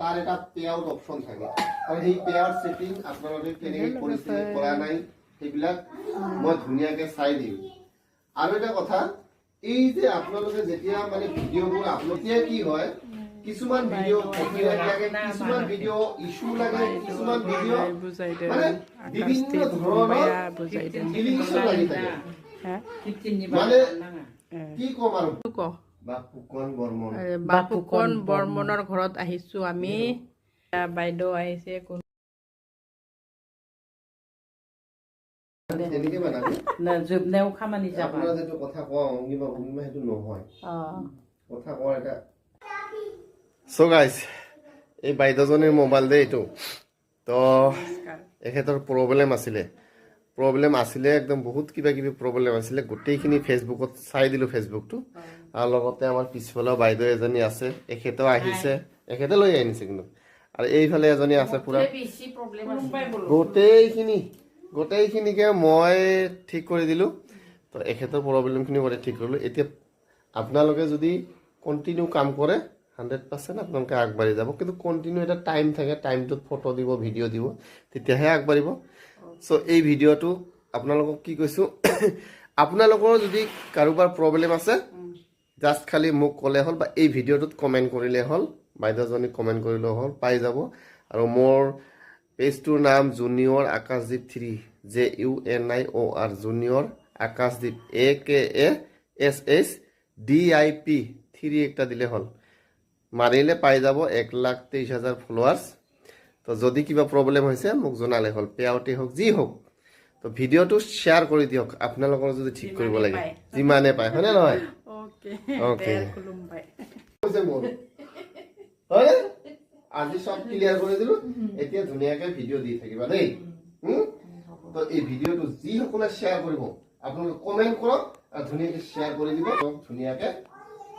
তাৰ এটা pay out option থাকে আৰু সেই পে আউট সেটিং আপোনালোকে কেনেকৈ কৰিছে কৰা নাই সেইবিলাক মই ধুনীয়াকৈ চাই দিম আৰু এটা কথা এই যে আপোনালোকে যেতিয়া মানে ভিডিঅ'বোৰ আপলোড কি হয় কিছুমান ভিডিঅ' কপিৰাইট লাগে কিছুমান ভিডিঅ' ইস্যু লাগে কিছুমান ভিডিঅ' মানে বিভিন্ন ধৰণৰ ডিলিশন লাগি থাকে মানে কি কম আৰু বাপুকন বৰ্মনৰ ঘৰত আহিছো আমি বাইদেউ আহিছে তেনেকে বানাবি না জবনেও খামানি যাবা আপোনাৰ যেটো কথা কোৱা অংগিমা ভূমিমা হেতু নহয় কথা কোৱা এটা সো গাইস এই বাইদেউজনীৰ মোবাইল দে এইটো তো এখেতৰ প্ৰবলেম আছিলে একদম বহুত কিবা কিবি প্ৰবলেম আছিলে গোটেইখিনি ফেসবুকত চাই দিলো ফেসবুকটো আৰু লগতে আমাৰ পিছফালে বাইদেউ এজনী আছে এখেতেও আহিছে এখেতে লৈ আনিছে কিন্তু আৰু এইফালে এজনী আছে পুৰা বেছি প্ৰবলেম আছে গোটেইখিনিকে মই ঠিক কৰি দিলো তো এখেতৰ প্ৰবলেমখিনি মই ঠিক কৰিলো এতিয়া আপোনালোকে যদি কন্টিনিউ কাম কৰে 100% আপোনালোকে আগবাঢ়ি যাব কিন্তু কন্টিনিউ এটা টাইম থাকে টাইমটোত ফটো দিব ভিডিঅ' দিব তেতিয়াহে আগবাঢ়িব সো এই ভিডিঅ'টো আপোনালোকক কি কৈছো আপোনালোকৰ যদি কাৰোবাৰ প্ৰবলেম আছে জাস্ট খালি মোক ক'লে হ'ল বা এই ভিডিঅ'টোত কমেন্ট কৰিলে হ'ল বাইদেউজনী কমেন্ট কৰিলে হ'ল পাই যাব আৰু মোৰ পেজটোৰ নাম junior Akash Deep 3 JUNIOR junior Akash Deep AKASHDIP 3 একটা দিলে হ'ল মাৰিলে পাই যাব 1,23,000 ফলোৱাৰ্স তো যদি কিবা প্ৰবলেম হৈছে মোক জনালে হ'ল পে আউটে হোক যি হোক তো ভিডিঅ'টো শেয়াৰ কৰি দিয়ক আপোনালোকৰ যদি ঠিক কৰিব লাগে যিমানে পায় হয়নে নহয় ওকে হৈছে মোৰ হয় আজি সব ক্লিয়াৰ কৰি দিলো এতিয়া ধুনীয়াকৈ ভিডিঅ' দি থাকিবা দেই তো এই ভিডিঅ'টো যি সকলে শেয়াৰ কৰিব আপোনালোকে কমেন্ট কৰক আৰু ধুনীয়াকৈ শেয়াৰ কৰি দিব ধুনীয়াকৈ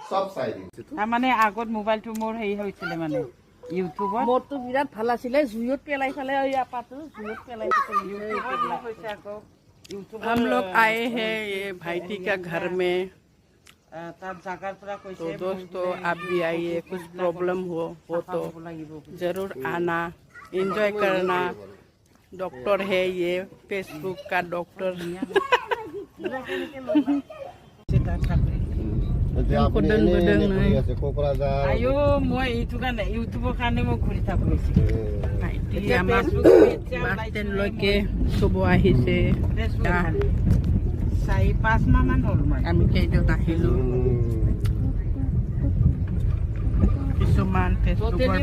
সব চাই দিম মানে আগত মোবাইলটো মোৰ হেৰি হৈছিলে মানে ইউটিউবত মোৰটো বিৰাট ভাল আছিলে জুইত পেলাই ফালে এই আপাটো জুইত পেলাই हम लोग आए हैं ये भाईटी का घर में तो दोस्तों आप भी आइए कुछ प्रॉब्लम हो तो जरूर आना एंजॉय करना डॉक्टर है ये फेसबुक का डॉक्टर আয়ো মই এইটো কাৰণে ইউটিউবৰ কাৰণে মই ঘূৰি থাকো লৈকে চব আহিছে 4-5 মাহ মান হ'ল আমি কেইদিন আহিলো কিছুমান ফেচবুকৰ